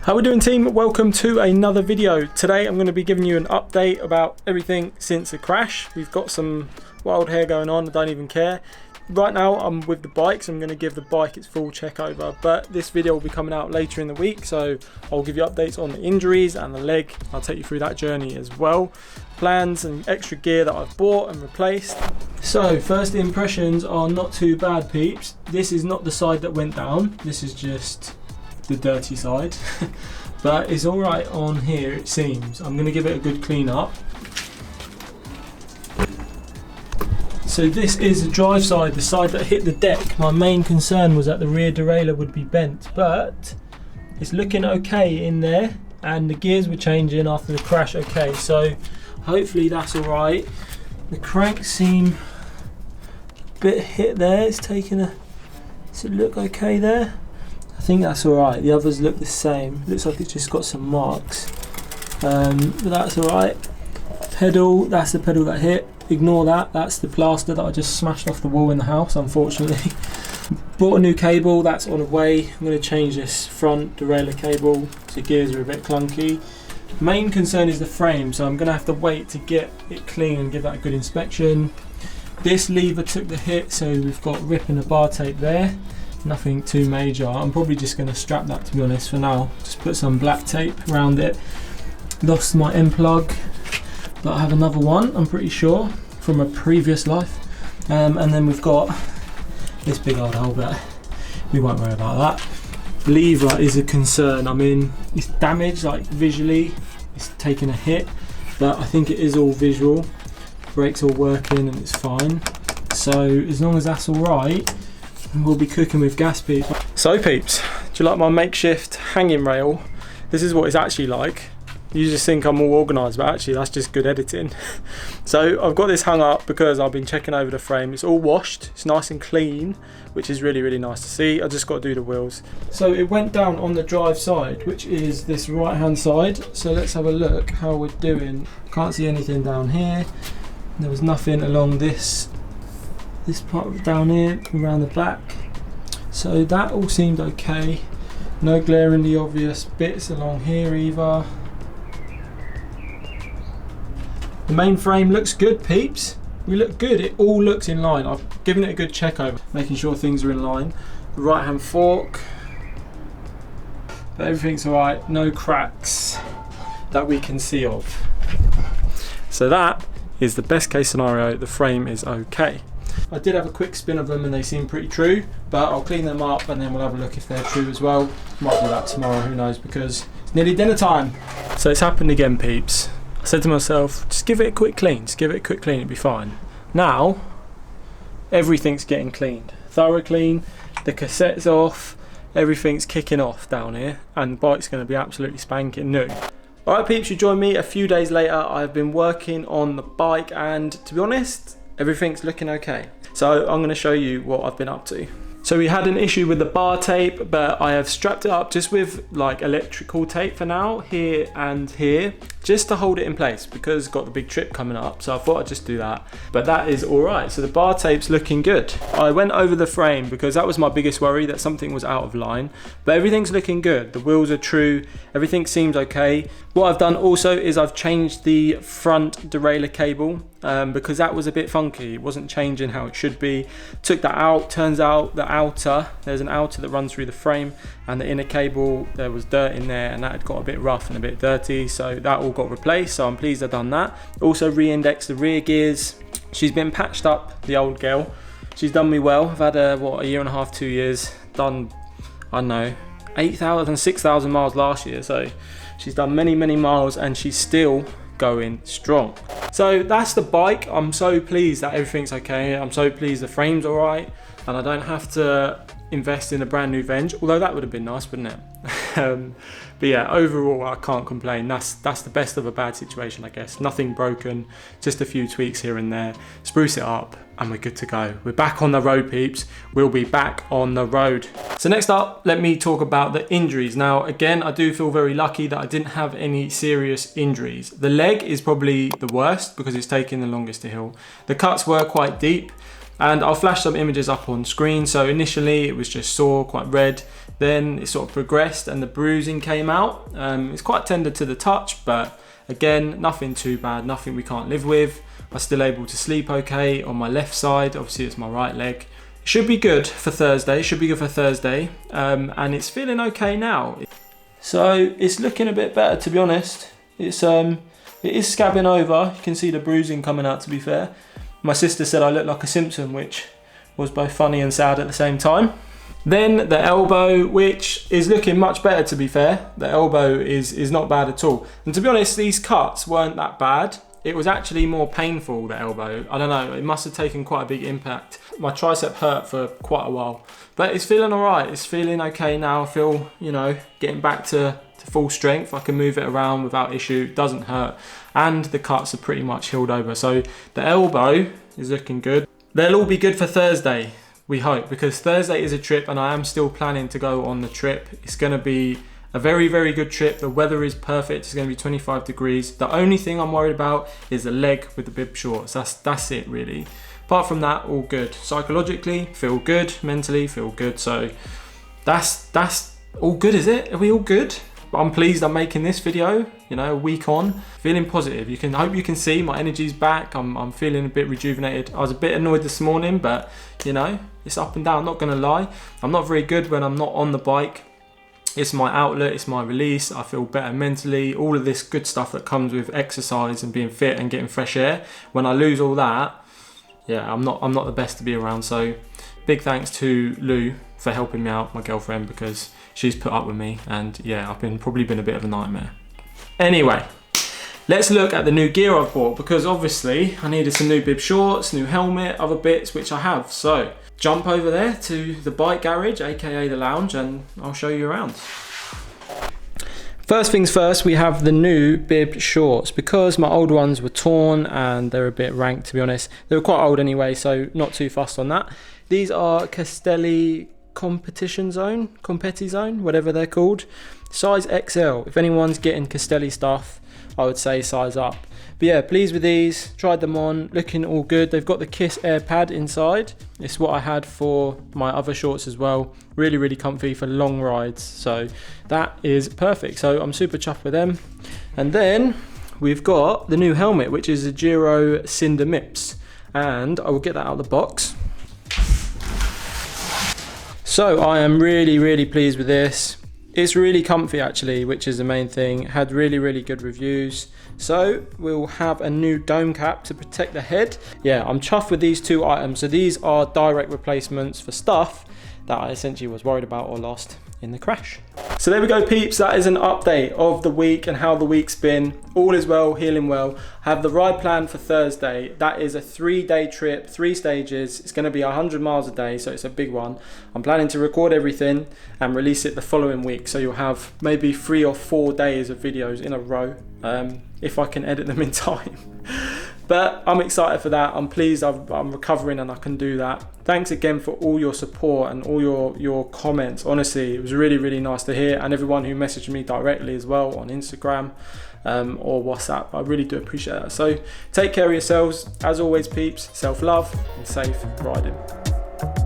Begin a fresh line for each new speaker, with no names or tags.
How we doing, team? Welcome to another video. Today I'm going to be giving you an update about everything since the crash. We've got some wild hair going on, I don't even care. Right now I'm with the bike, so I'm going to give the bike its full check over, but this video will be coming out later in the week, so I'll give you updates on the injuries and the leg. I'll take you through that journey as well. Plans and extra gear that I've bought and replaced. So first impressions are not too bad, peeps. This is not the side that went down, this is just the dirty side. But it's all right on here, it seems. I'm going to give it a good clean up. So this is the drive side, the side that hit the deck. My main concern was that the rear derailleur would be bent, but it's looking okay in there, and the gears were changing after the crash okay, so hopefully that's all right. The cranks seem a bit hit there. It's taking a, does it look okay there? I think that's all right. The others look the same. Looks like it's just got some marks, but that's all right. Pedal, that's the pedal that hit. Ignore that. That's the plaster that I just smashed off the wall in the house, unfortunately. Bought a new cable. That's on the way. I'm going to change this front derailleur cable. The gears are a bit clunky. Main concern is the frame, so I'm going to have to wait to get it clean and give that a good inspection. This lever took the hit, so we've got rip in the bar tape there. Nothing too major. I'm probably just going to strap that, to be honest, for now. Just put some black tape around it. Lost my end plug, but I have another one, I'm pretty sure, from a previous life. And then we've got this big old hole, but we won't worry about that. Lever is a concern. I mean, it's damaged, like visually, it's taken a hit, but I think it is all visual. Brakes all working and it's fine. So as long as that's all right, we'll be cooking with gas, peeps. So peeps, do you like my makeshift hanging rail? This is what it's actually like. You just think I'm all organised, but actually that's just good editing. So I've got this hung up because I've been checking over the frame. It's all washed, it's nice and clean, which is really, really nice to see. I just got to do the wheels. So it went down on the drive side, which is this right hand side. So let's have a look how we're doing. Can't see anything down here. There was nothing along this part down here, around the back. So that all seemed okay. No glaringly obvious bits along here either. The main frame looks good, peeps. We look good, it all looks in line. I've given it a good check over, making sure things are in line. The right hand fork, but everything's all right, no cracks that we can see of. So that is the best case scenario, the frame is okay. I did have a quick spin of them and they seem pretty true, but I'll clean them up and then we'll have a look if they're true as well. Might do that tomorrow, who knows, because it's nearly dinner time. So it's happened again, peeps. I said to myself, just give it a quick clean, just give it a quick clean, it'll be fine. Now, everything's getting cleaned. Thorough clean, the cassette's off, everything's kicking off down here, and the bike's going to be absolutely spanking new. Alright peeps, you join me a few days later. I've been working on the bike and to be honest, everything's looking okay. So I'm going to show you what I've been up to. So we had an issue with the bar tape, but I have strapped it up just with like electrical tape for now, here and here, just to hold it in place because got the big trip coming up. So I thought I'd just do that, but that is all right. So the bar tape's looking good. I went over the frame because that was my biggest worry, that something was out of line, but everything's looking good. The wheels are true, everything seems okay. What I've done also is I've changed the front derailleur cable because that was a bit funky. It wasn't changing how it should be. Took that out. Turns out the outer, there's an outer that runs through the frame, and the inner cable, there was dirt in there and that had got a bit rough and a bit dirty, so that all got replaced. So I'm pleased I've done that. Also re-indexed the rear gears. She's been patched up, the old girl. She's done me well. I've had her, what, a year and a half, 2 years. Done, I don't know, 8,000, 6,000 miles last year, so she's done many, many miles and she's still going strong. So that's the bike. I'm so pleased that everything's okay. I'm so pleased the frame's all right and I don't have to invest in a brand new Venge, although that would have been nice, wouldn't it? But yeah, overall I can't complain. That's the best of a bad situation, I guess. Nothing broken, just a few tweaks here and there. Spruce it up and we're good to go. We're back on the road, peeps. We'll be back on the road. So next up, let me talk about the injuries. Now again, I do feel very lucky that I didn't have any serious injuries. The leg is probably the worst because it's taking the longest to heal. The cuts were quite deep, and I'll flash some images up on screen. So initially it was just sore, quite red. then it sort of progressed and the bruising came out. It's quite tender to the touch, but again, nothing too bad, nothing we can't live with. I'm still able to sleep okay on my left side. Obviously it's my right leg. It should be good for Thursday, and it's feeling okay now. So it's looking a bit better, to be honest. It is scabbing over. You can see the bruising coming out, to be fair. My sister said I look like a Simpson, which was both funny and sad at the same time. Then the elbow, which is looking much better, to be fair. The elbow is not bad at all. And to be honest, these cuts weren't that bad. It was actually more painful, the elbow. I don't know, it must have taken quite a big impact. My tricep hurt for quite a while, but it's feeling all right. It's feeling okay now. I feel, getting back to full strength. I can move it around without issue. It doesn't hurt. And the cuts are pretty much healed over. So the elbow is looking good. They'll all be good for Thursday, we hope, because Thursday is a trip and I am still planning to go on the trip. It's going to be a very, very good trip. The weather is perfect. It's going to be 25 degrees. The only thing I'm worried about is the leg with the bib shorts. That's it, really. Apart from that, all good. Psychologically, feel good. Mentally, feel good. So that's all good, is it? Are we all good? I'm pleased I'm making this video, a week on. Feeling positive. Hope you can see my energy's back. I'm feeling a bit rejuvenated. I was a bit annoyed this morning, but it's up and down, I'm not gonna lie. I'm not very good when I'm not on the bike. It's my outlet, it's my release. I feel better mentally. All of this good stuff that comes with exercise and being fit and getting fresh air. When I lose all that, yeah, I'm not the best to be around. So big thanks to Lou for helping me out, my girlfriend, because she's put up with me, and yeah, I've probably been a bit of a nightmare. Anyway, let's look at the new gear I've bought, because obviously I needed some new bib shorts, new helmet, other bits, which I have. So jump over there to the bike garage, aka the lounge, and I'll show you around. First things first, we have the new bib shorts. Because my old ones were torn and they're a bit rank, to be honest. They were quite old anyway, so not too fussed on that. These are Castelli Competi Zone, whatever they're called. Size XL. If anyone's getting Castelli stuff, I would say size up. But yeah, pleased with these. Tried them on, looking all good. They've got the Kiss Air pad inside. It's what I had for my other shorts as well. Really, really comfy for long rides. So that is perfect. So I'm super chuffed with them. And then we've got the new helmet, which is a Giro Cinder Mips. And I will get that out of the box. So I am really, really pleased with this. It's really comfy actually, which is the main thing. Had really, really good reviews. So we'll have a new dome cap to protect the head. Yeah, I'm chuffed with these two items. So these are direct replacements for stuff that I essentially was worried about or lost in the crash. So there we go, peeps. That is an update of the week and how the week's been. All is well, healing well. I have the ride planned for Thursday. That is a 3-day trip, 3 stages. It's going to be 100 miles a day, so it's a big one. I'm planning to record everything and release it the following week. So you'll have maybe 3 or 4 days of videos in a row, if I can edit them in time. But I'm excited for that. I'm pleased I'm recovering and I can do that. Thanks again for all your support and all your comments. Honestly, it was really, really nice to hear. And everyone who messaged me directly as well on Instagram or WhatsApp. I really do appreciate that. So take care of yourselves. As always, peeps, self-love and safe riding.